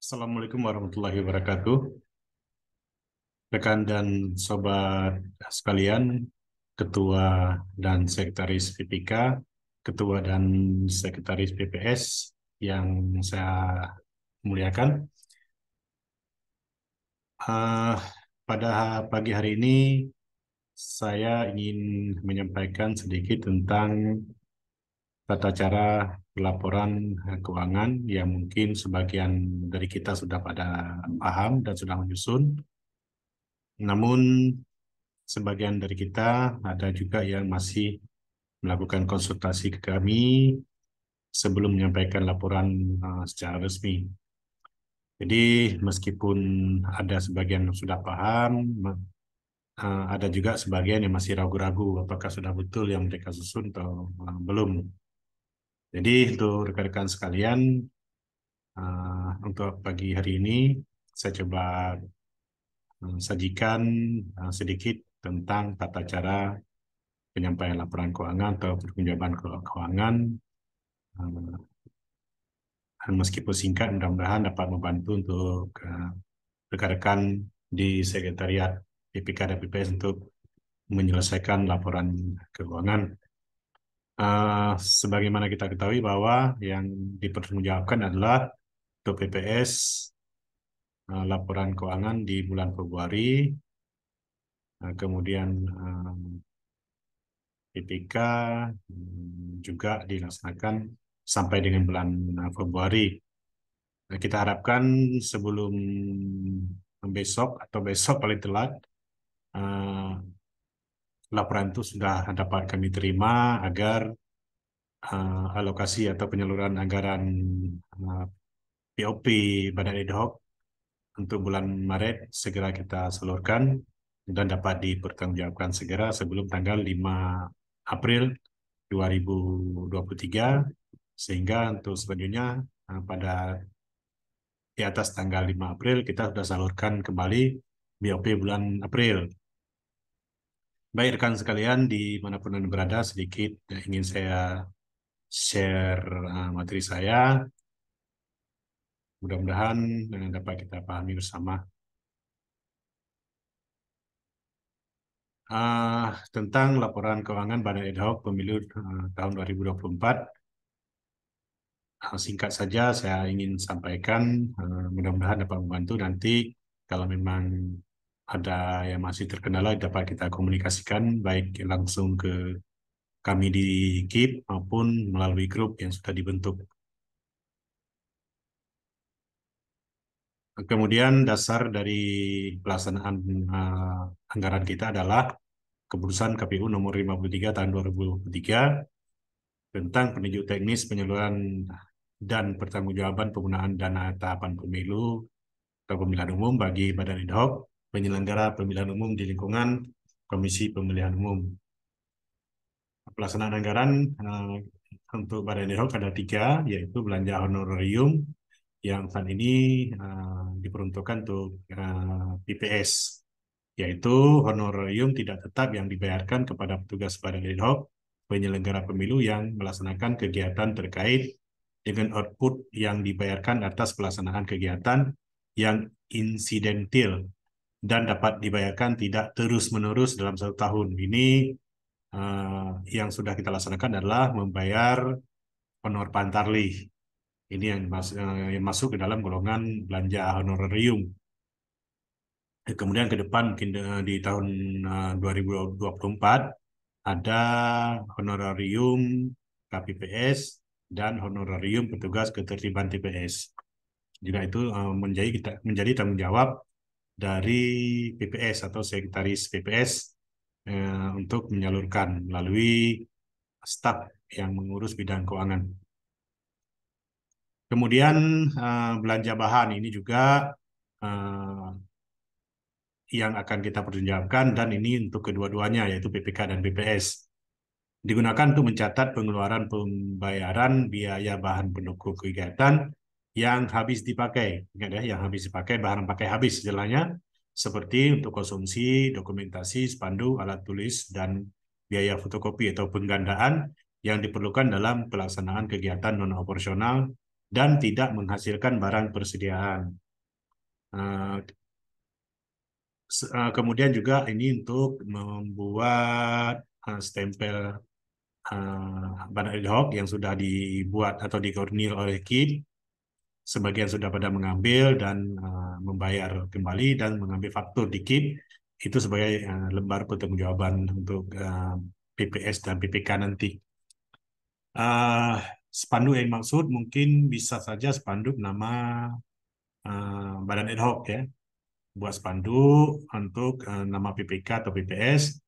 Assalamualaikum warahmatullahi wabarakatuh. Rekan dan sobat sekalian, Ketua dan Sekretaris PPK, Ketua dan Sekretaris PPS yang saya muliakan. Eh, Pada pagi hari ini, saya ingin menyampaikan sedikit tentang tata cara laporan keuangan yang mungkin sebagian dari kita sudah pada paham dan sudah menyusun. Namun sebagian dari kita ada juga yang masih melakukan konsultasi ke kami sebelum menyampaikan laporan secara resmi. Jadi meskipun ada sebagian yang sudah paham, ada juga sebagian yang masih ragu-ragu apakah sudah betul yang mereka susun atau belum. Jadi untuk rekan-rekan sekalian, untuk pagi hari ini saya coba sajikan sedikit tentang tata cara penyampaian laporan keuangan atau pertanggungjawaban keuangan. Meskipun singkat, mudah-mudahan dapat membantu untuk rekan-rekan di Sekretariat PPK dan PPS untuk menyelesaikan laporan keuangan. Sebagaimana kita ketahui bahwa yang dipertanggungjawabkan adalah untuk PPS laporan keuangan di bulan Februari, kemudian PPK juga dilaksanakan sampai dengan bulan Februari. Nah, kita harapkan sebelum besok atau besok paling telat, eh, laporan itu sudah dapat kami terima agar alokasi atau penyaluran anggaran eh, POP Badan Ad Hoc untuk bulan Maret segera kita salurkan dan dapat dipertanggungjawabkan segera sebelum tanggal 5 April 2023, sehingga untuk selanjutnya pada di atas tanggal 5 April kita sudah salurkan kembali BOP bulan April. Baik rekan sekalian, dimanapun Anda berada, sedikit ingin saya share materi saya. Mudah-mudahan dapat kita pahami bersama. Tentang laporan keuangan Badan Ad Hoc Pemilu tahun 2024. Singkat saja saya ingin sampaikan, mudah-mudahan dapat membantu nanti kalau memang ada yang masih terkendala dapat kita komunikasikan baik langsung ke kami di KIP maupun melalui grup yang sudah dibentuk. Kemudian dasar dari pelaksanaan anggaran kita adalah Keputusan KPU nomor 53 tahun 2023 tentang petunjuk teknis penyaluran dan pertanggungjawaban penggunaan dana tahapan pemilu atau pemilihan umum bagi Badan Ad Hoc penyelenggara pemilihan umum di lingkungan Komisi Pemilihan Umum. Pelaksanaan anggaran untuk Badan Ad Hoc ada 3, yaitu belanja honorarium yang saat ini diperuntukkan untuk PPS, yaitu honorarium tidak tetap yang dibayarkan kepada petugas Badan Ad Hoc penyelenggara pemilu yang melaksanakan kegiatan terkait dengan output yang dibayarkan atas pelaksanaan kegiatan yang insidentil dan dapat dibayarkan tidak terus-menerus dalam 1 tahun. Ini yang sudah kita laksanakan adalah membayar honor pantarlih. Ini yang masuk ke dalam golongan belanja honorarium. Kemudian ke depan mungkin di tahun 2024 ada honorarium KPPS dan honorarium petugas ketertiban TPS. Juga itu menjadi tanggung jawab dari PPS atau Sekretaris PPS untuk menyalurkan melalui staf yang mengurus bidang keuangan. Kemudian belanja bahan ini juga uh, yang akan kita pertanggungjawabkan, dan ini untuk kedua-duanya yaitu PPK dan BPS. Digunakan untuk mencatat pengeluaran pembayaran biaya bahan pendukung kegiatan yang habis dipakai. Ingat ya, yang habis dipakai, bahan pakai habis istilahnya, seperti untuk konsumsi, dokumentasi, spanduk, alat tulis, dan biaya fotokopi atau penggandaan yang diperlukan dalam pelaksanaan kegiatan non-operasional dan tidak menghasilkan barang persediaan. Uh, Kemudian juga ini untuk membuat stempel badan ad hoc yang sudah dibuat atau dikoordinir oleh KIP. Sebagian sudah pada mengambil dan membayar kembali dan mengambil faktur di KIP itu sebagai lembar pertanggungjawaban untuk PPS dan PPK nanti. Uh, Spanduk yang maksud mungkin bisa saja spanduk nama badan ad hoc ya, buat spanduk untuk nama PPK atau PPS,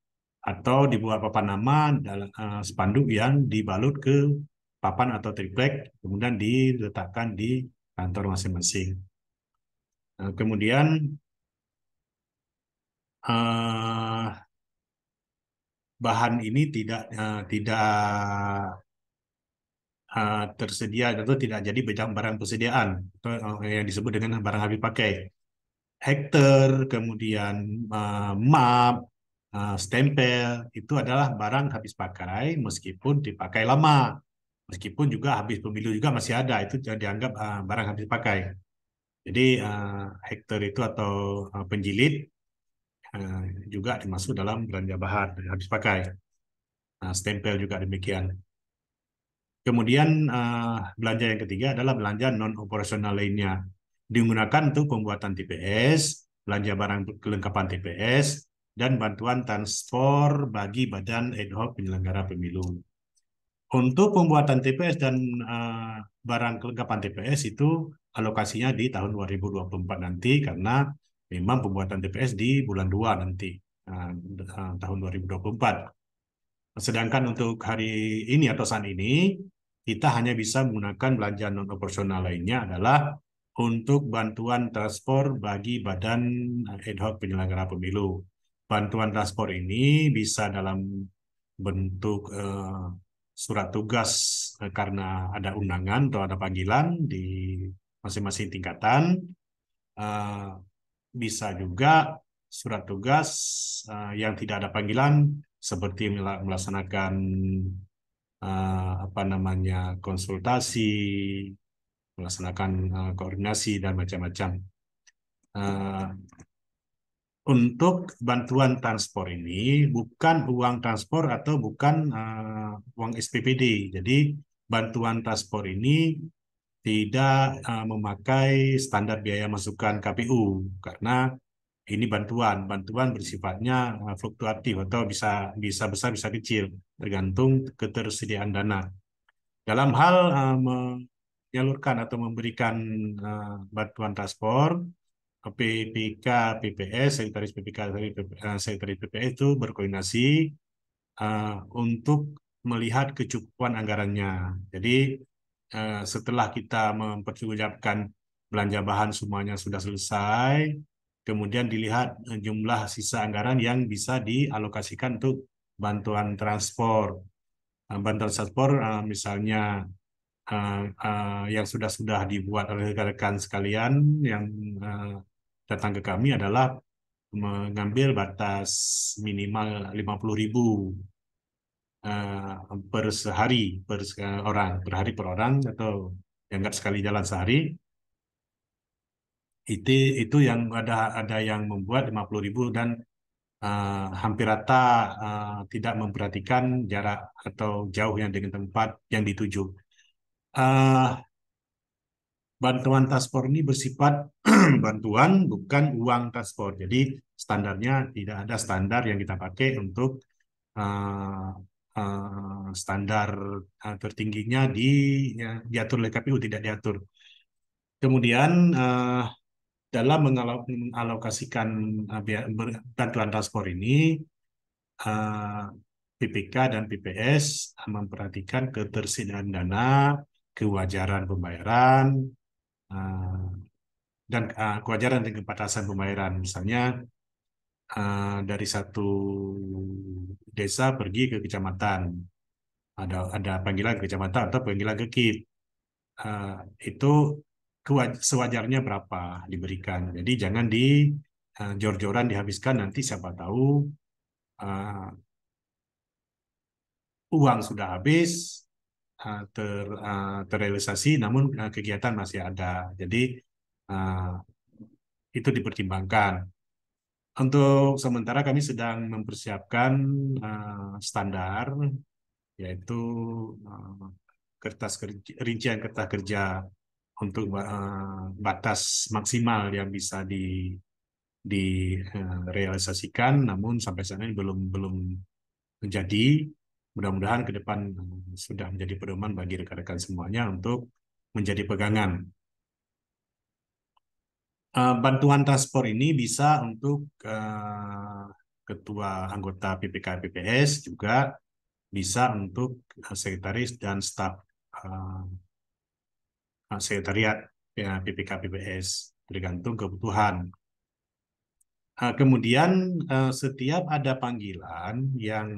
atau dibuat papan nama dalam spanduk yang dibalut ke papan atau triplek, kemudian diletakkan di kantor masing-masing. Kemudian bahan ini tidak tersedia atau tidak jadi barang persediaan atau yang disebut dengan barang habis pakai. Hektar, kemudian map, stempel, itu adalah barang habis pakai meskipun dipakai lama. Meskipun juga habis pemilu juga masih ada, itu dianggap barang habis pakai. Jadi hektar itu atau penjilid uh, juga dimasuk dalam belanja bahan habis pakai. Stempel juga demikian. Kemudian belanja yang ketiga adalah belanja non-operasional lainnya. Digunakan untuk pembuatan TPS, belanja barang kelengkapan TPS, dan bantuan transport bagi badan ad hoc penyelenggara pemilu. Untuk pembuatan TPS dan barang kelengkapan TPS itu alokasinya di tahun 2024 nanti karena memang pembuatan TPS di bulan 2 nanti, tahun 2024. Sedangkan untuk hari ini atau saat ini, kita hanya bisa menggunakan belanja non-operasional lainnya adalah untuk bantuan transport bagi badan ad hoc penyelenggara pemilu. Bantuan transport ini bisa dalam bentuk surat tugas karena ada undangan atau ada panggilan di masing-masing tingkatan. Eh, Bisa juga surat tugas yang tidak ada panggilan seperti melaksanakan apa namanya konsultasi, melaksanakan koordinasi dan macam-macam. Uh, untuk bantuan transport ini bukan uang transport atau bukan uang SPPD. Jadi bantuan transport ini tidak memakai standar biaya masukan KPU karena ini bantuan bersifatnya fluktuatif atau bisa bisa besar bisa kecil tergantung ketersediaan dana. Dalam hal menyalurkan atau memberikan bantuan transport, PPK, PPS, Sekretaris PPK, Sekretaris PPS itu berkoordinasi untuk melihat kecukupan anggarannya. Jadi setelah kita mempertanggungjawabkan belanja bahan semuanya sudah selesai, kemudian dilihat jumlah sisa anggaran yang bisa dialokasikan untuk bantuan transport. Bantuan transport misalnya yang sudah dibuat oleh rekan-rekan sekalian yang datang ke kami adalah mengambil batas minimal 50.000 per sehari per orang, per hari per orang atau dianggap sekali jalan sehari. Itu yang ada yang membuat 50.000 dan hampir rata tidak memperhatikan jarak atau jauhnya dengan tempat yang dituju. Bantuan transport ini bersifat bantuan, bukan uang transport. Jadi standarnya tidak ada standar yang kita pakai untuk uh, standar tertingginya ya, diatur oleh KPU, tidak diatur. Kemudian dalam mengalokasikan bantuan transport ini, PPK dan PPS memperhatikan ketersediaan dana, kewajaran pembayaran, dan kewajaran dan kepatasan pembayaran. Misalnya dari satu desa pergi ke kecamatan, ada panggilan ke kecamatan atau panggilan ke KIP. Uh, itu sewajarnya berapa diberikan. Jadi jangan jor-joran dihabiskan, nanti siapa tahu uang sudah habis, terrealisasi, namun kegiatan masih ada. Jadi uh, itu dipertimbangkan. Untuk sementara kami sedang mempersiapkan standar, yaitu uh, rincian kertas kerja untuk batas maksimal yang bisa direalisasikan, namun sampai saat ini belum belum menjadi. Mudah-mudahan ke depan sudah menjadi pedoman bagi rekan-rekan semuanya untuk menjadi pegangan. Bantuan transport ini bisa untuk ketua anggota PPK PPS, juga bisa untuk sekretaris dan staf uh, sekretariat ya, PPK PPS, tergantung kebutuhan. Kemudian setiap ada panggilan yang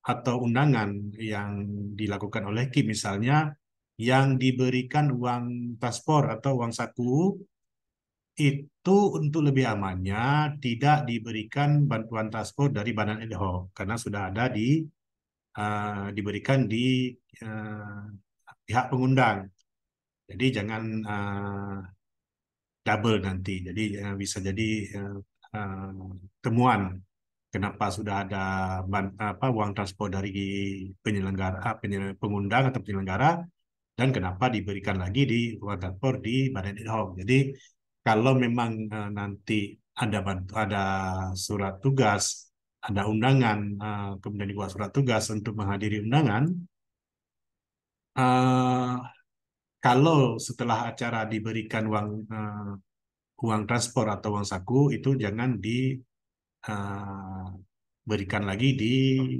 atau undangan yang dilakukan oleh Kim, misalnya yang diberikan uang transport atau uang saku, itu untuk lebih amannya tidak diberikan bantuan transport dari Badan Ad Hoc karena sudah ada diberikan di uh, pihak pengundang. Jadi jangan double nanti. Jadi bisa jadi uh, uh, temuan kenapa sudah ada uang transport dari penyelenggara, pengundang atau penyelenggara, dan kenapa diberikan lagi di uang transport di Badan Ad Hoc. Jadi kalau memang nanti ada surat tugas, ada undangan, kemudian dibuat surat tugas untuk menghadiri undangan, eh, kalau setelah acara diberikan uang transport atau uang saku, itu jangan diberikan lagi di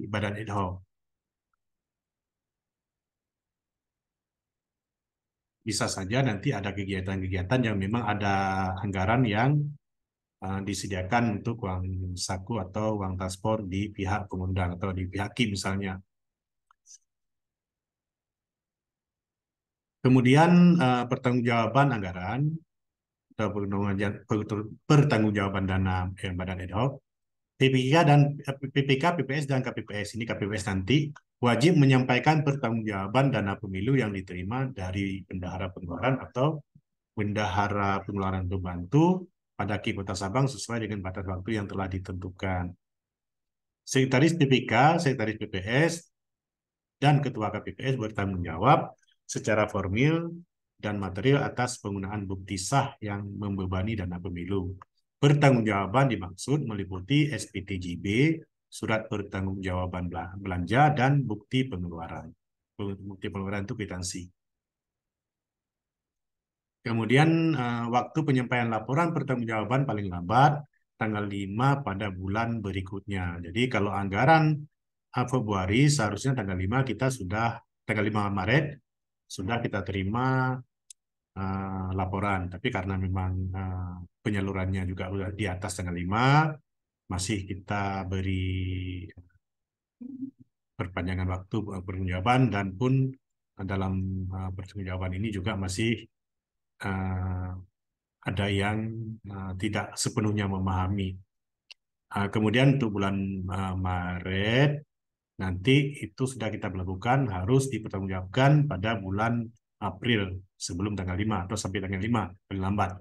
Badan Ad Hoc. Bisa saja nanti ada kegiatan-kegiatan yang memang ada anggaran yang disediakan untuk uang saku atau uang transport di pihak pengundang atau di pihak Kim misalnya. Kemudian pertanggungjawaban anggaran atau pertanggungjawaban dana Badan Ad Hoc. PPK dan PPK, PPS dan KPPS, ini KPPS nanti wajib menyampaikan pertanggungjawaban dana pemilu yang diterima dari bendahara pengeluaran atau bendahara pengeluaran pembantu pada KI Kota Sabang sesuai dengan batas waktu yang telah ditentukan. Sekretaris PPK, Sekretaris PPS, dan Ketua KPPS bertanggung jawab secara formil dan material atas penggunaan bukti sah yang membebani dana pemilu. Pertanggungjawaban dimaksud meliputi SPTJB, surat pertanggungjawaban belanja, dan bukti pengeluaran. Bukti pengeluaran itu kwitansi. Kemudian waktu penyampaian laporan pertanggungjawaban paling lambat tanggal 5 pada bulan berikutnya. Jadi kalau anggaran Februari seharusnya tanggal 5 kita sudah, tanggal 5 Maret sudah kita terima laporan. Tapi karena memang penyalurannya juga udah di atas tanggal 5, masih kita beri perpanjangan waktu pertanggungjawaban, dan pun dalam pertanggungjawaban ini juga masih uh, ada yang tidak sepenuhnya memahami. Kemudian untuk bulan Maret nanti itu sudah kita melakukan, harus dipertanggungjawabkan pada bulan April sebelum tanggal 5 atau sampai tanggal 5 paling lambat.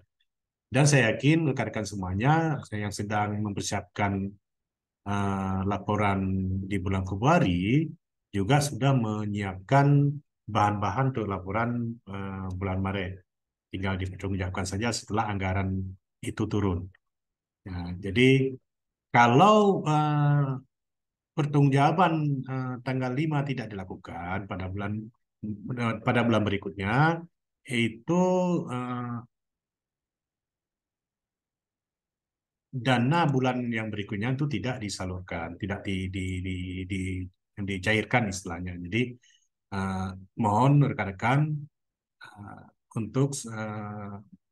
Dan saya yakin rekan-rekan semuanya yang sedang mempersiapkan laporan di bulan Februari juga sudah menyiapkan bahan-bahan untuk laporan bulan Maret. Tinggal dipertanggungjawabkan saja setelah anggaran itu turun. Ya, jadi kalau pertanggungjawaban tanggal 5 tidak dilakukan pada bulan berikutnya, itu eh, dana bulan yang berikutnya itu tidak disalurkan, tidak di, dicairkan istilahnya. Jadi eh, mohon rekan-rekan eh, untuk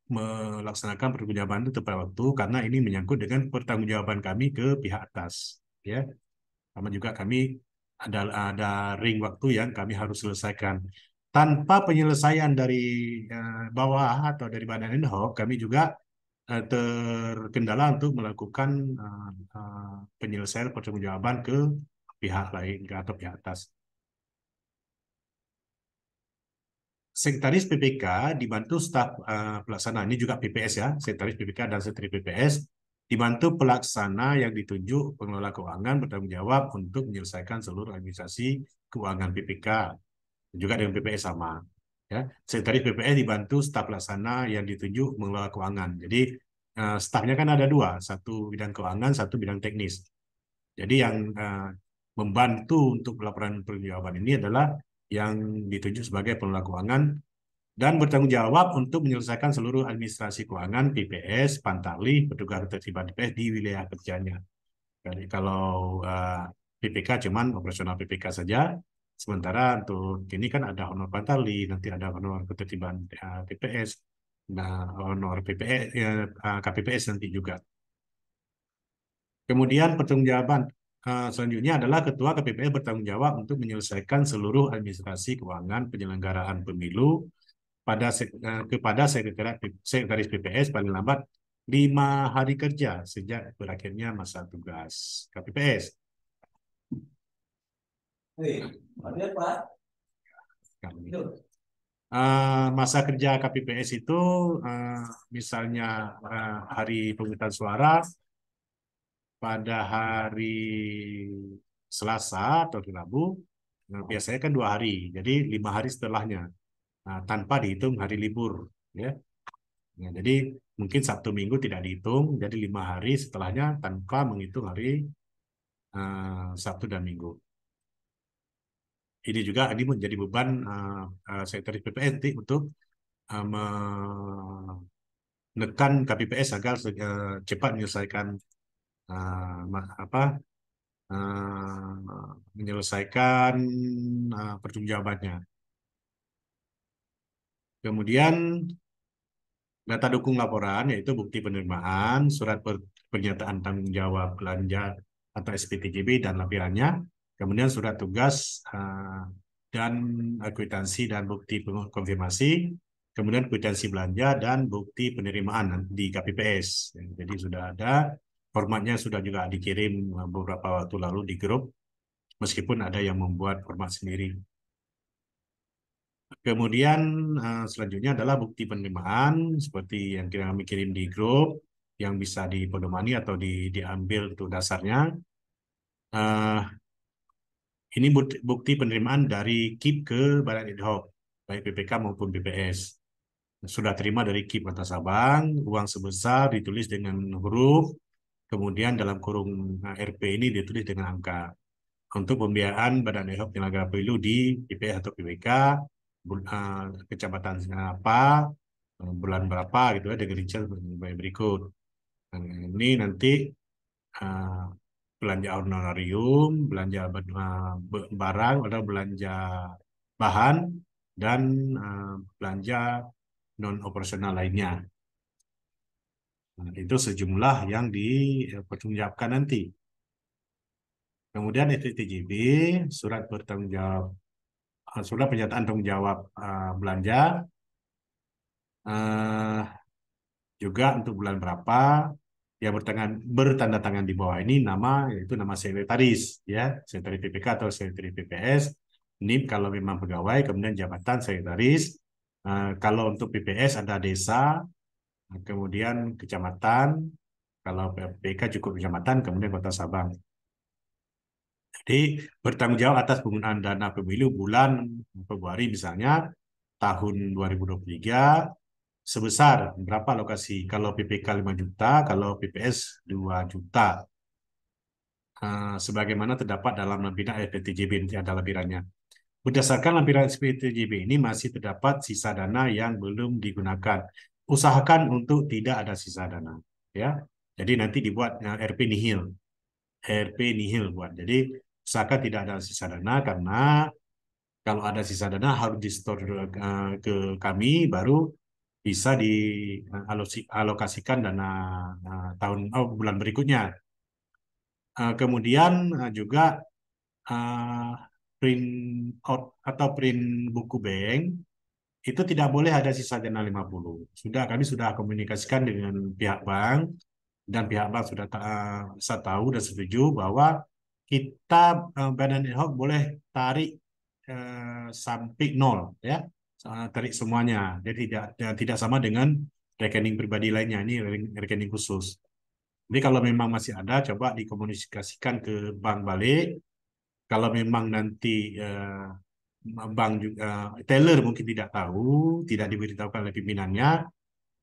melaksanakan pertanggungjawaban itu tepat waktu karena ini menyangkut dengan pertanggungjawaban kami ke pihak atas, ya. Sama juga kami ada ring waktu yang kami harus selesaikan. Tanpa penyelesaian dari bawah atau dari Badan Ad Hoc, kami juga terkendala untuk melakukan penyelesaian pertanggungjawaban ke pihak lain atau pihak atas. Sekretaris PPK dibantu staf pelaksana. Ini juga PPS ya, Sekretaris PPK dan Sekretaris PPS dibantu pelaksana yang ditunjuk pengelola keuangan bertanggung jawab untuk menyelesaikan seluruh administrasi keuangan PPK. Juga dengan PPS sama. Ya, Sekretaris PPS dibantu staf pelaksana yang ditunjuk mengelola keuangan. Jadi stafnya kan ada dua, satu bidang keuangan, satu bidang teknis. Jadi yang membantu untuk laporan pertanggungjawaban ini adalah yang ditunjuk sebagai pengelola keuangan dan bertanggung jawab untuk menyelesaikan seluruh administrasi keuangan PPS, Pantali, petugas ketertiban PPS di wilayah kerjanya. Jadi kalau PPK cuman operasional PPK saja, sementara untuk ini kan ada honor Pantali, nanti ada honor ketertiban PPS, nah honor PPS, KPPS nanti juga. Kemudian pertanggungjawaban selanjutnya adalah Ketua KPPS bertanggung jawab untuk menyelesaikan seluruh administrasi keuangan penyelenggaraan pemilu kepada sekretaris PPS paling lambat 5 hari kerja sejak berakhirnya masa tugas KPPS. Masa kerja KPPS itu misalnya hari pemungutan suara pada hari Selasa atau Rabu, biasanya kan 2 hari, jadi 5 hari setelahnya, tanpa dihitung hari libur, ya. Nah, jadi mungkin Sabtu Minggu tidak dihitung, jadi 5 hari setelahnya tanpa menghitung hari Sabtu dan Minggu. Ini juga ini menjadi beban Sekretaris PPS untuk menekan KPPS agar cepat menyelesaikan apa menyelesaikan pertanggungjawabannya. Kemudian data dukung laporan yaitu bukti penerimaan, surat pernyataan tanggung jawab belanja atau SPTJB dan lampirannya, kemudian surat tugas dan kwitansi dan bukti konfirmasi, kemudian kwitansi belanja dan bukti penerimaan di KPPS. Jadi sudah ada formatnya, sudah juga dikirim beberapa waktu lalu di grup, meskipun ada yang membuat format sendiri. Kemudian selanjutnya adalah bukti penerimaan seperti yang kami kirim di grup yang bisa dipedomani atau diambil untuk dasarnya. Ini bukti penerimaan dari KIP ke Badan Ad Hoc, baik PPK maupun BPS. Sudah terima dari KIP Kota Sabang, uang sebesar ditulis dengan huruf, kemudian dalam kurung RP ini ditulis dengan angka. Untuk pembiayaan Badan Ad Hoc Penyelenggara Pemilu di PPS atau PPK, kecamatan apa, bulan berapa gitu ya, dengan rincian berikut. Nah, ini nanti belanja honorarium, belanja barang atau belanja bahan, dan belanja non operasional lainnya. Nah, itu sejumlah yang dipertanggungjawabkan nanti. Kemudian STTJB, surat bertanggung jawab, surat pernyataan tanggung jawab belanja, juga untuk bulan berapa, yang bertanda tangan di bawah ini nama, yaitu nama sekretaris, ya, sekretaris PPK atau sekretaris PPS. Ini kalau memang pegawai, kemudian jabatan sekretaris. Kalau untuk PPS ada desa, kemudian kecamatan. Kalau PPK cukup kecamatan, kemudian Kota Sabang. Jadi bertanggung jawab atas penggunaan dana pemilu bulan Februari misalnya tahun 2023 sebesar berapa alokasi? Kalau PPK 5 juta, kalau PPS 2 juta. Sebagaimana terdapat dalam lampiran SPTJB, nanti ada lampirannya. Berdasarkan lampiran SPTJB ini masih terdapat sisa dana yang belum digunakan. Usahakan untuk tidak ada sisa dana, ya. Jadi nanti dibuat RP nihil. RP nihil buat. Jadi usahakan tidak ada sisa dana, karena kalau ada sisa dana harus di-store ke kami, baru bisa dialokasikan dana bulan berikutnya. Kemudian juga print out atau print buku bank itu tidak boleh ada sisa dana 50. Kami sudah komunikasikan dengan pihak bank, dan pihak bank sudah saya tahu dan setuju bahwa kita Badan Ad Hoc boleh tarik sampai nol, ya, tarik semuanya. Jadi tidak sama dengan rekening pribadi lainnya. Ini rekening khusus. Jadi kalau memang masih ada, coba dikomunikasikan ke bank balik. Kalau memang nanti bank juga teller mungkin tidak tahu, tidak diberitahukan oleh pimpinannya,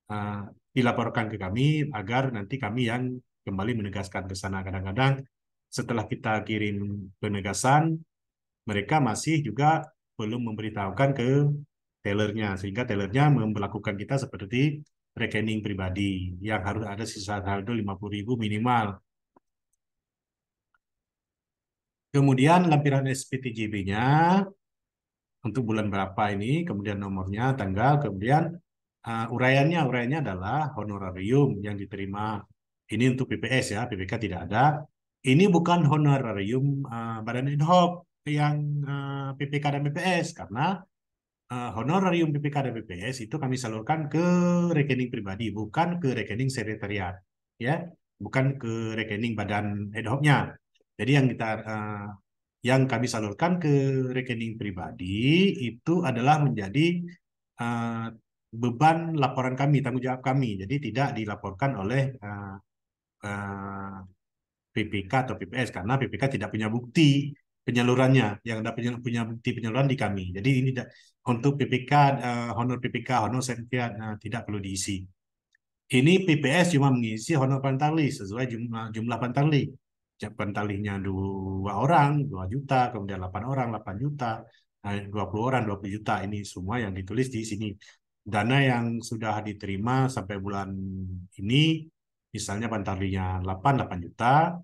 eh, dilaporkan ke kami agar nanti kami yang kembali menegaskan ke sana. Kadang-kadang setelah kita kirim penegasan, mereka masih juga belum memberitahukan ke tellernya, sehingga tellernya memperlakukan kita seperti rekening pribadi yang harus ada sisa saldo 50.000 minimal. Kemudian lampiran SPTJB-nya untuk bulan berapa ini, kemudian nomornya, tanggal, kemudian uraiannya adalah honorarium yang diterima. Ini untuk PPS ya, PPK tidak ada. Ini bukan honorarium badan ad hoc yang PPK dan PPS, karena honorarium PPK dan PPS itu kami salurkan ke rekening pribadi, bukan ke rekening sekretariat, ya, bukan ke rekening badan ad hoc-nya. Jadi yang kami salurkan ke rekening pribadi itu adalah menjadi uh, beban laporan kami, tanggung jawab kami. Jadi tidak dilaporkan oleh uh, PPK atau PPS karena PPK tidak punya bukti penyalurannya, yang ada punya bukti penyaluran di kami. Jadi ini untuk PPK, honor PPK, honor sertifikat tidak perlu diisi. Ini PPS cuma mengisi honor pantali sesuai jumlah pantali. Pantalihnya 2 orang, 2 juta, kemudian 8 orang, 8 juta, 20 orang, 20 juta. Ini semua yang ditulis di sini. Dana yang sudah diterima sampai bulan ini, misalnya pantalinya 8 juta,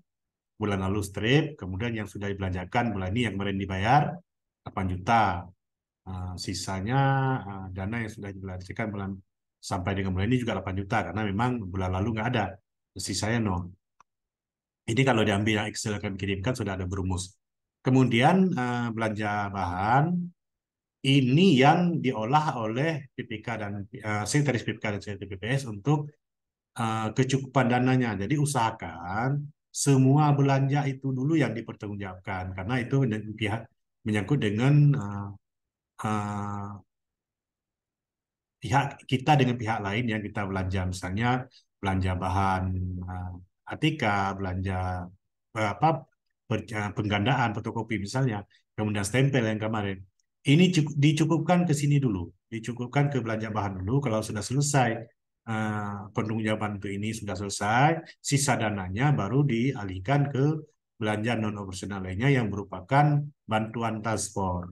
bulan lalu strip, kemudian yang sudah dibelanjakan bulan ini yang kemarin dibayar 8 juta. Sisanya dana yang sudah dibelanjakan bulan sampai dengan bulan ini juga 8 juta karena memang bulan lalu nggak ada. Sisanya nol. Ini kalau diambil yang Excel yang kami kirimkan sudah ada berumus. Kemudian belanja bahan ini yang diolah oleh PPK dan sekretaris PPK dan sekretaris PPS untuk kecukupan dananya. Jadi usahakan semua belanja itu dulu yang dipertanggungjawabkan karena itu menyangkut dengan uh, pihak kita dengan pihak lain yang kita belanja, misalnya belanja bahan ATK, belanja apa penggandaan fotokopi misalnya, kemudian stempel yang kemarin. Ini dicukupkan ke sini dulu, dicukupkan ke belanja bahan dulu. Kalau sudah selesai penanggung untuk ini sudah selesai, sisa dananya baru dialihkan ke belanja non operasional lainnya yang merupakan bantuan transport.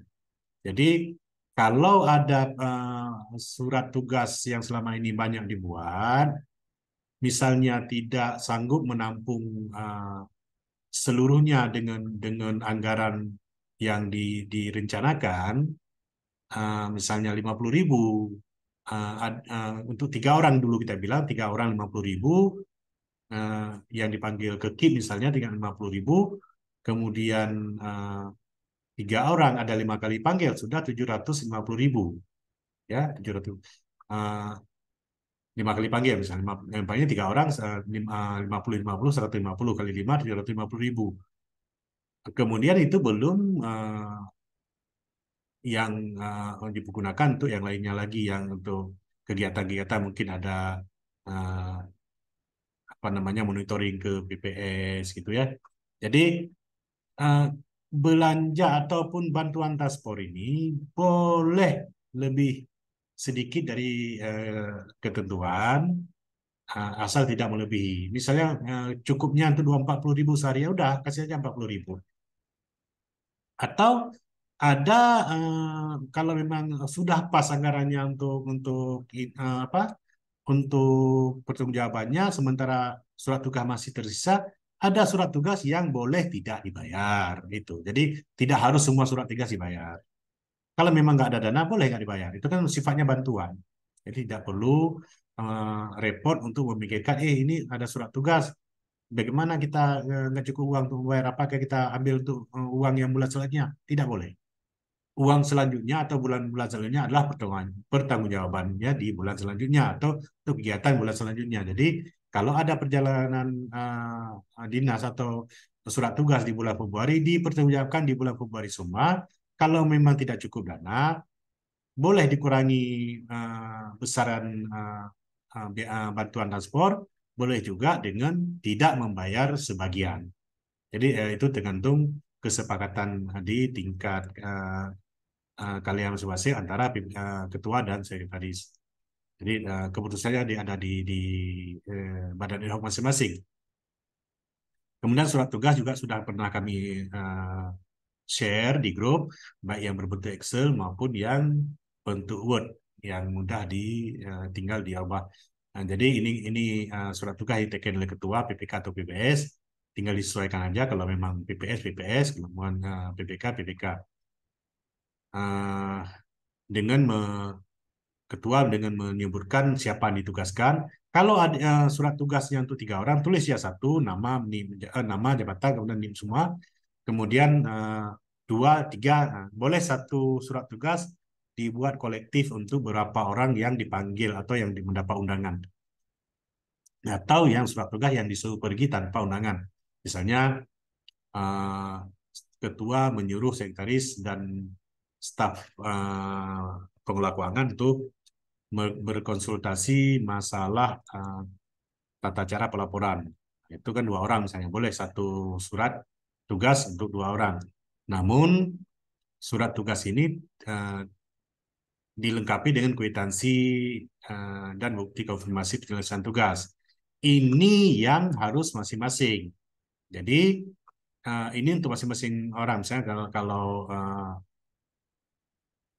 Jadi kalau ada surat tugas yang selama ini banyak dibuat, misalnya tidak sanggup menampung seluruhnya dengan anggaran yang direncanakan, misalnya 50.000, untuk 3 orang dulu kita bilang 3 orang 50.000, yang dipanggil ke KIP misalnya 350.000, kemudian 3 orang ada 5 kali panggil sudah 750.000, ya 700. 5 kali panggil misalnya, yang panggil 3 orang 50 150 kali 5 750.000. Kemudian itu belum yang digunakan untuk yang lainnya lagi, yang untuk kegiatan-kegiatan mungkin ada uh, apa namanya monitoring ke BPS gitu ya. Jadi uh, belanja ataupun bantuan transport ini boleh lebih sedikit dari ketentuan, asal tidak melebihi. Misalnya cukupnya untuk 40.000 sehari, ya udah kasih aja 40.000. Atau ada kalau memang sudah pas anggarannya apa untuk pertanggungjawabannya, sementara surat tugas masih tersisa, ada surat tugas yang boleh tidak dibayar itu. Jadi tidak harus semua surat tugas dibayar. Kalau memang nggak ada dana, boleh nggak dibayar. Itu kan sifatnya bantuan. Jadi tidak perlu repot untuk memikirkan, ini ada surat tugas. Bagaimana kita nggak cukup uang untuk membayar? Apakah kita ambil untuk uang yang bulan selanjutnya? Tidak boleh. Uang selanjutnya atau bulan-bulan selanjutnya adalah pertanggungjawabannya di bulan selanjutnya atau untuk kegiatan bulan selanjutnya. Jadi kalau ada perjalanan dinas atau surat tugas di bulan Februari, dipertanggungjawabkan di bulan Februari semua. Kalau memang tidak cukup dana, boleh dikurangi besaran bantuan transport, boleh juga dengan tidak membayar sebagian. Jadi itu tergantung kesepakatan di tingkat kalian masing-masing antara ketua dan sekretaris. Jadi keputusannya ada di badan ad hoc masing-masing. Kemudian surat tugas juga sudah pernah kami share di grup, baik yang berbentuk Excel maupun yang bentuk Word yang mudah tinggal diubah. Nah, jadi ini surat tugas yang ditekan oleh ketua PPK atau PPS, tinggal disesuaikan aja kalau memang PPS PPS, kemudian PPK PPK. Uh, dengan ketua dengan menyebutkan siapa yang ditugaskan. Kalau ada surat tugasnya untuk 3 orang, tulis ya satu nama nama jabatan kemudian NIM semua. Kemudian dua, tiga, boleh satu surat tugas dibuat kolektif untuk beberapa orang yang dipanggil atau yang mendapat undangan. Atau yang surat tugas yang disuruh pergi tanpa undangan. Misalnya uh, ketua menyuruh sekretaris dan staf pengelola keuangan untuk berkonsultasi masalah tata cara pelaporan. Itu kan 2 orang misalnya, boleh satu surat tugas untuk 2 orang. Namun surat tugas ini uh, dilengkapi dengan kwitansi dan bukti konfirmasi penyelesaian tugas. Ini yang harus masing-masing. Jadi ini untuk masing-masing orang. Misalnya kalau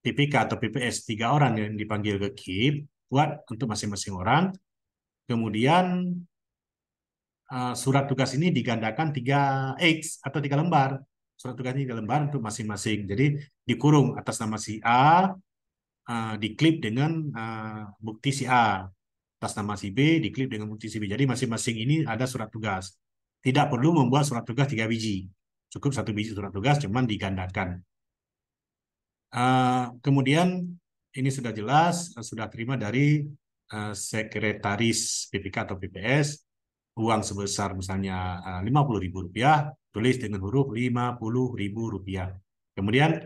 PPK atau PPS 3 orang yang dipanggil ke KIP, buat untuk masing-masing orang. Kemudian surat tugas ini digandakan 3X atau 3 lembar. Surat tugas ini 3 lembar untuk masing-masing. Jadi dikurung atas nama si A, diklip dengan bukti si A. Atas nama si B, diklip dengan bukti si B. Jadi masing-masing ini ada surat tugas. Tidak perlu membuat surat tugas 3 biji. Cukup 1 biji surat tugas, cuman digandakan. Kemudian ini sudah jelas, sudah terima dari sekretaris PPK atau PPS, uang sebesar misalnya Rp50.000, tulis dengan huruf Rp50.000. Kemudian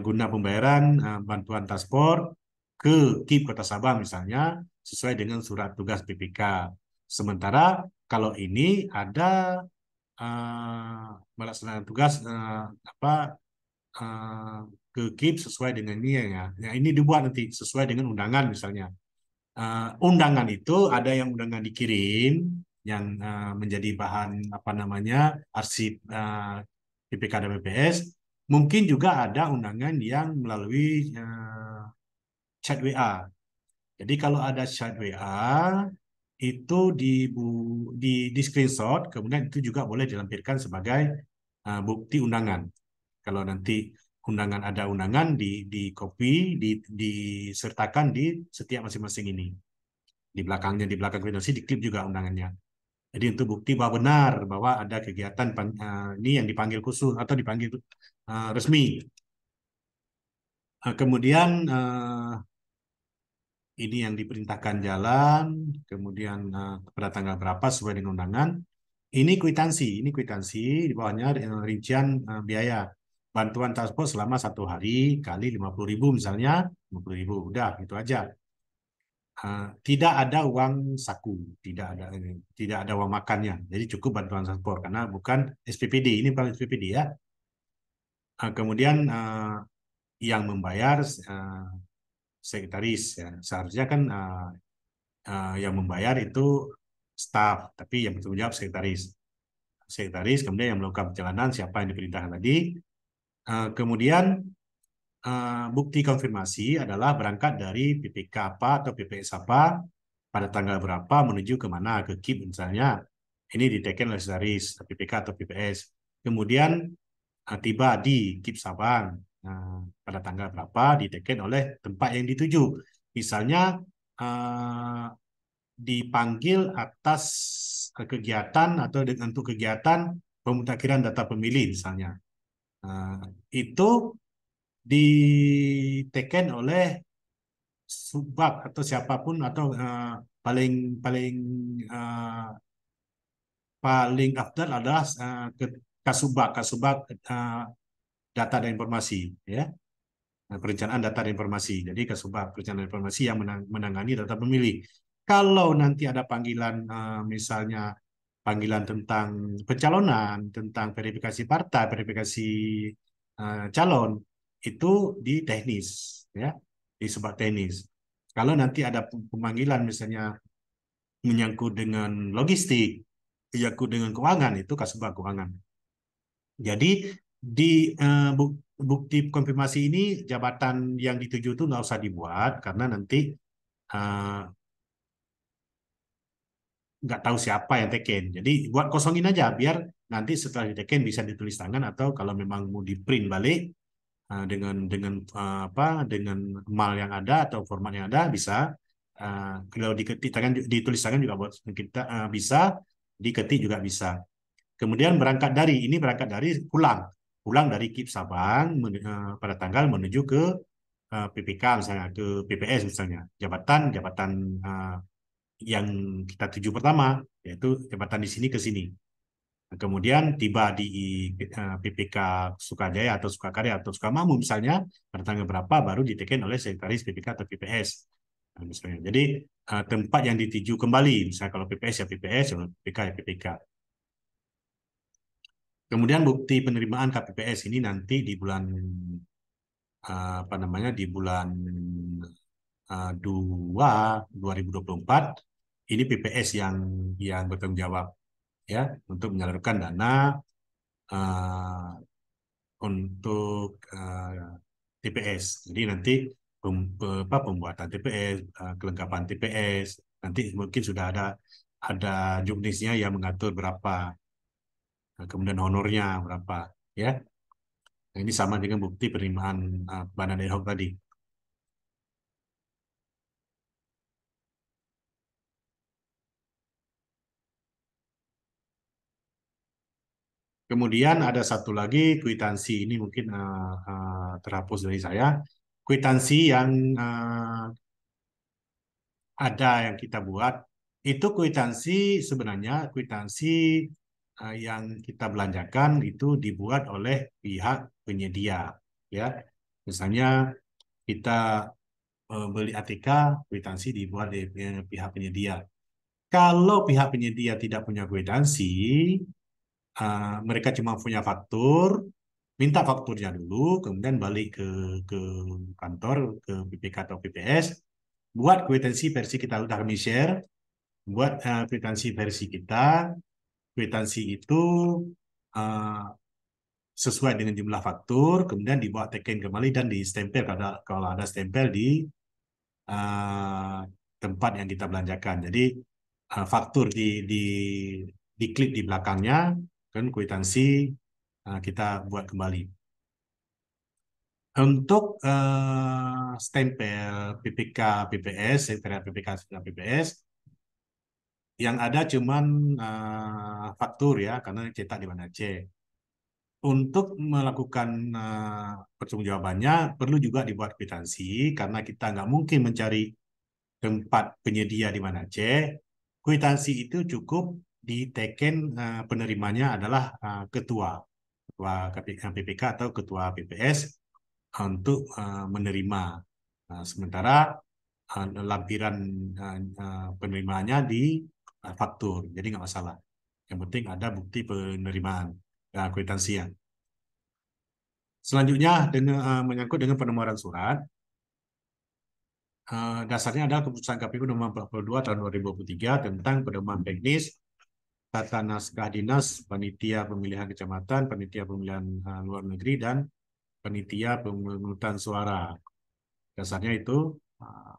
guna pembayaran bantuan transport ke KIP Kota Sabah misalnya, sesuai dengan surat tugas PPK. Sementara kalau ini ada melaksanakan tugas ke KIP sesuai dengan ini ya. Ya, ini dibuat nanti sesuai dengan undangan misalnya. Undangan itu ada yang undangan dikirim yang menjadi bahan apa namanya arsip PPK dan PPS. Mungkin juga ada undangan yang melalui chat WA. Jadi kalau ada chat WA itu di screenshot, kemudian itu juga boleh dilampirkan sebagai bukti undangan. Kalau nanti ada undangan di copy, disertakan di setiap masing-masing ini. Di belakang kwitansi diklip juga undangannya. Jadi untuk bukti bahwa benar bahwa ada kegiatan ini yang dipanggil khusus atau dipanggil resmi. Kemudian ini yang diperintahkan jalan, kemudian pada tanggal berapa sesuai dengan undangan. Ini kwitansi di bawahnya rincian biaya bantuan transport selama 1 hari kali 50.000 misalnya, 50.000, udah itu aja. Tidak ada uang saku, tidak ada uang makannya. Jadi cukup bantuan transport karena bukan SPPD, ini bukan SPPD ya. Kemudian yang membayar sekretaris ya. Seharusnya kan yang membayar itu staf, tapi yang bertanggung jawab sekretaris. Sekretaris, kemudian yang melakukan perjalanan siapa yang diperintahkan tadi. Kemudian bukti konfirmasi adalah berangkat dari PPK apa atau PPS apa pada tanggal berapa menuju ke mana, ke KIP misalnya. Ini diteken oleh sekretaris PPK atau PPS. Kemudian tiba di KIP Sabang pada tanggal berapa diteken oleh tempat yang dituju. Misalnya dipanggil atas kegiatan atau untuk kegiatan pemutakhiran data pemilih misalnya. Itu diteken oleh subak atau siapapun atau paling paling uh, paling afdal adalah kasubag data dan informasi ya. perencanaan data dan informasi. Jadi Kasubag perencanaan informasi yang menangani data pemilih. Kalau nanti ada panggilan misalnya panggilan tentang pencalonan, tentang verifikasi partai, verifikasi calon, itu di teknis, ya, di subak teknis. Kalau nanti ada pemanggilan misalnya menyangkut dengan logistik, menyangkut dengan keuangan, itu Kasubag keuangan. Jadi di bukti konfirmasi ini jabatan yang dituju itu nggak usah dibuat karena nanti eh, nggak tahu siapa yang teken. Jadi buat kosongin aja biar nanti setelah diteken bisa ditulis tangan atau kalau memang mau di print balik dengan apa dengan mal yang ada atau format yang ada bisa kalau diketik tangan ditulis tangan juga buat kita bisa diketik juga bisa. Kemudian berangkat dari pulang dari KIP Sabang pada tanggal menuju ke PPK misalnya ke PPS misalnya jabatan eh, yang kita tuju pertama yaitu jabatan di sini ke sini. Kemudian tiba di PPK Sukajaya atau Sukakarya atau Sukamakmur misalnya pada tanggal berapa baru diteken oleh sekretaris PPK atau PPS. Misalnya. Jadi tempat yang dituju kembali misalnya kalau PPS ya PPS, kalau PPK ya PPK. Kemudian bukti penerimaan KPPS ini nanti di bulan apa namanya di bulan 2 2024 ini PPS yang bertanggung jawab ya untuk menyalurkan dana uh, untuk TPS. Jadi nanti pembuatan TPS, kelengkapan TPS, nanti mungkin sudah ada juknisnya yang mengatur berapa, kemudian honornya berapa, ya. Nah, ini sama dengan bukti penerimaan badan ad hoc tadi. Kemudian ada satu lagi kwitansi ini mungkin terhapus dari saya. Kwitansi yang ada yang kita buat itu kwitansi sebenarnya kwitansi yang kita belanjakan itu dibuat oleh pihak penyedia ya. Misalnya kita beli ATK, kwitansi dibuat oleh pihak penyedia. Kalau pihak penyedia tidak punya kwitansi, mereka cuma punya faktur, minta fakturnya dulu, kemudian balik ke kantor, ke PPK atau PPS, buat kwitansi versi kita udah kami share, buat kwitansi versi kita, kwitansi itu uh, sesuai dengan jumlah faktur, kemudian dibawa teken kembali dan di-stempel kalau ada stempel di uh, tempat yang kita belanjakan. Jadi faktur diklip di belakangnya, kan kwitansi kita buat kembali. Untuk stempel PPK PPS, stempel PPK PPS, yang ada cuman faktur ya, karena cetak di mana C. Untuk melakukan pertanggungjawabannya perlu juga dibuat kwitansi karena kita nggak mungkin mencari tempat penyedia di mana C. Kwitansi itu cukup diteken penerimanya adalah ketua PPK atau ketua PPS untuk menerima. Sementara lampiran penerimaannya di faktur, jadi nggak masalah. Yang penting ada bukti penerimaan kwitansinya. Selanjutnya menyangkut dengan penomoran surat. Dasarnya adalah keputusan KPU nomor 42 tahun 2023 tentang pedoman teknis tata naskah dinas panitia pemilihan kecamatan, panitia pemilihan luar negeri dan panitia pemungutan suara. Dasarnya itu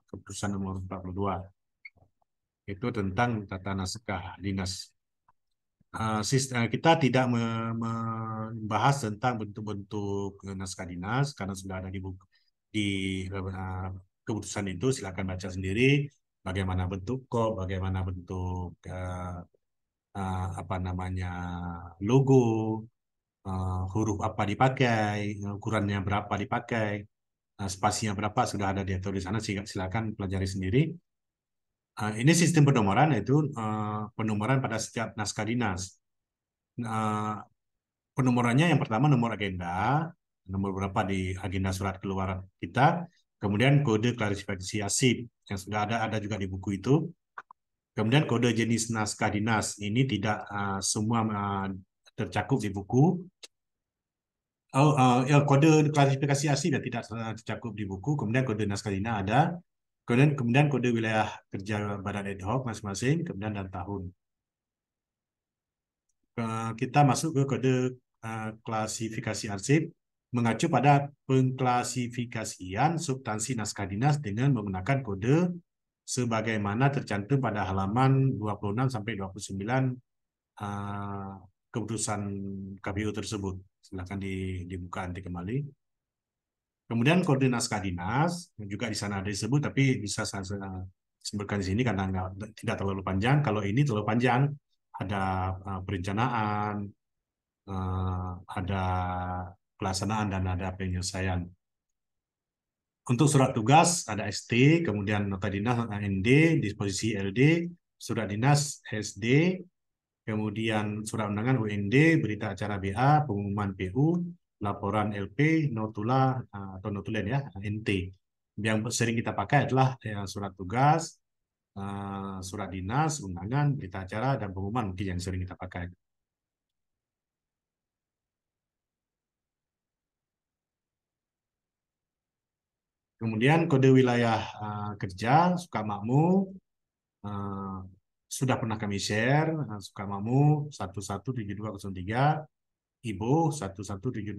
keputusan nomor 42. Itu tentang tata naskah dinas. Kita tidak membahas tentang bentuk-bentuk naskah dinas karena sudah ada di keputusan itu. Silakan baca sendiri bagaimana bentuk kop, bagaimana bentuk apa namanya logo, huruf apa dipakai, ukurannya berapa dipakai, spasinya berapa sudah ada diatur di sana. Silakan pelajari sendiri. Ini sistem penomoran yaitu penomoran pada setiap naskah dinas. Uh, Penomorannya yang pertama nomor agenda, nomor berapa di agenda surat keluar kita. Kemudian kode klarifikasi arsip yang sudah ada juga di buku itu. Kemudian kode jenis naskah dinas ini tidak semua tercakup di buku. Ya, kode klarifikasi arsip yang tidak tercakup di buku. Kemudian kode naskah dinas ada. Kemudian kode wilayah kerja badan ad hoc masing-masing. Kemudian dan tahun. Kita masuk ke kode klasifikasi arsip mengacu pada pengklasifikasian substansi naskah dinas dengan menggunakan kode sebagaimana tercantum pada halaman 26 sampai 29 uh, keputusan KPU tersebut. Silakan dibuka nanti kembali. Kemudian kode naskah dinas juga di sana ada disebut, tapi bisa saya sebutkan di sini karena tidak terlalu panjang. Kalau ini terlalu panjang, ada perencanaan, ada pelaksanaan, dan ada penyelesaian. Untuk surat tugas ada ST, kemudian nota dinas ND, disposisi LD, surat dinas SD, kemudian surat undangan UND, berita acara BA, pengumuman PU, laporan LP, notula atau notulen ya, NT. Yang sering kita pakai adalah surat tugas, surat dinas, undangan, berita acara, dan pengumuman mungkin yang sering kita pakai. Kemudian kode wilayah kerja Sukamakmur sudah pernah kami share. Sukamakmur 117203, Ibo 117201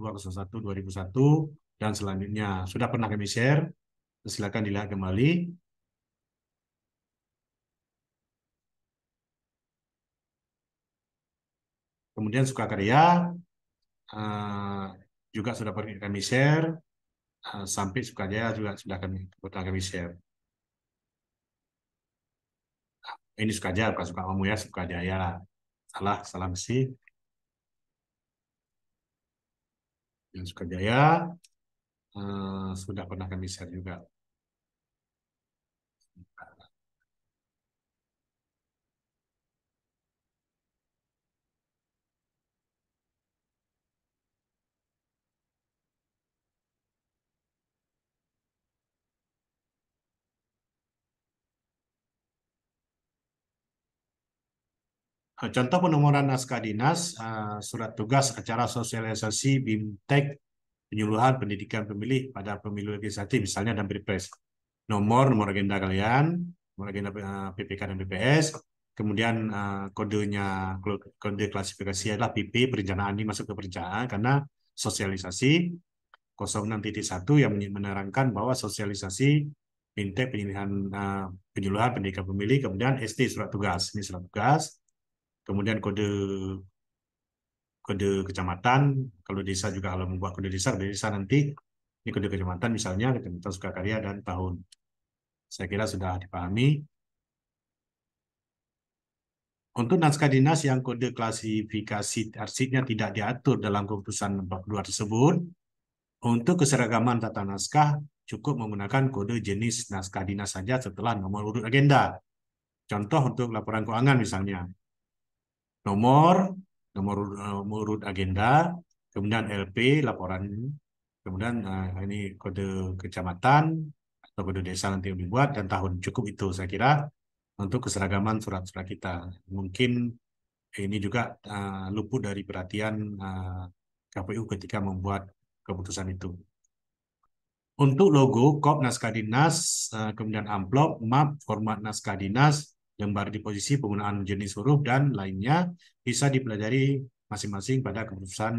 dan selanjutnya sudah pernah kami share. Silakan dilihat kembali. Kemudian Sukakarya juga sudah pernah kami share. Sampai Sukajaya juga sudah pernah kami share. Ini Sukajaya, bukan Sukamakmur ya, Sukajaya. Salah mesti. Yang Sukajaya sudah pernah kami share juga. Contoh penomoran naskah dinas, surat tugas acara sosialisasi BIMTEK, penyuluhan pendidikan pemilih pada pemilu legislatif, misalnya dan Pilpres. Nomor agenda kalian, nomor agenda PPK dan PPS, kemudian kode klasifikasi adalah PP, perencanaan ini masuk ke perencanaan karena sosialisasi 06.1 yang menerangkan bahwa sosialisasi BIMTEK penyuluhan pendidikan pemilih, kemudian ST surat tugas, ini surat tugas. Kemudian kode kecamatan, kalau desa juga kalau membuat kode desa nanti ini kode kecamatan misalnya Kecamatan Sukakarya dan tahun. Saya kira sudah dipahami. Untuk naskah dinas yang kode klasifikasi arsipnya tidak diatur dalam keputusan 42 tersebut, untuk keseragaman tata naskah cukup menggunakan kode jenis naskah dinas saja setelah nomor urut agenda. Contoh untuk laporan keuangan misalnya. Nomor urut agenda, kemudian LP laporan, kemudian ini kode kecamatan atau kode desa nanti yang dibuat, dan tahun. Cukup itu saya kira untuk keseragaman surat-surat kita. Mungkin ini juga luput dari perhatian KPU ketika membuat keputusan itu. Untuk logo, kop naskah dinas, kemudian amplop, map, format naskah dinas, lembar disposisi, penggunaan jenis huruf, dan lainnya bisa dipelajari masing-masing pada keputusan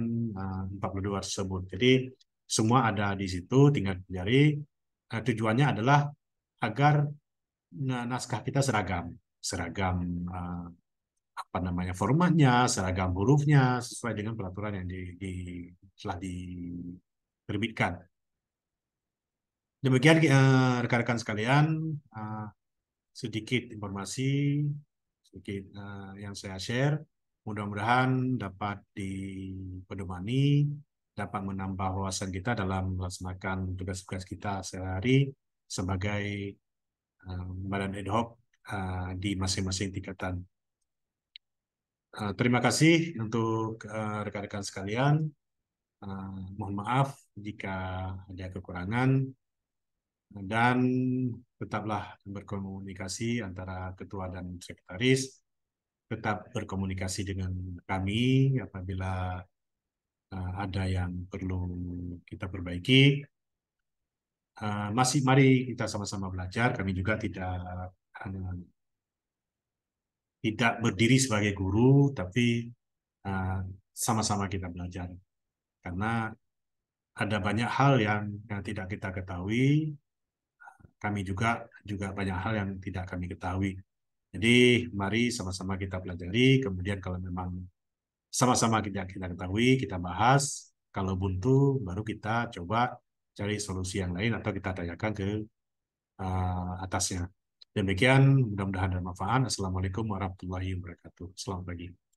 42 tersebut. Jadi semua ada di situ, tinggal dipelajari. Tujuannya adalah agar naskah kita seragam, seragam apa namanya formatnya, seragam hurufnya sesuai dengan peraturan yang telah diterbitkan. Demikian rekan-rekan sekalian, sedikit informasi, sedikit yang saya share. Mudah-mudahan dapat dipedomani, dapat menambah wawasan kita dalam melaksanakan tugas-tugas kita sehari-hari sebagai badan ad hoc di masing-masing tingkatan. Terima kasih untuk rekan-rekan sekalian. Mohon maaf jika ada kekurangan dan tetaplah berkomunikasi antara ketua dan sekretaris, tetap berkomunikasi dengan kami apabila ada yang perlu kita perbaiki. Mari kita sama-sama belajar. Kami juga uh, tidak berdiri sebagai guru, tapi uh, sama-sama kita belajar. Karena ada banyak hal yang tidak kita ketahui, kami juga banyak hal yang tidak kami ketahui. Jadi mari sama-sama kita pelajari, kemudian kalau memang sama-sama kita ketahui, kita bahas, kalau buntu baru kita coba cari solusi yang lain atau kita tanyakan ke atasnya. Demikian, mudah-mudahan bermanfaat. Assalamualaikum warahmatullahi wabarakatuh. Selamat pagi.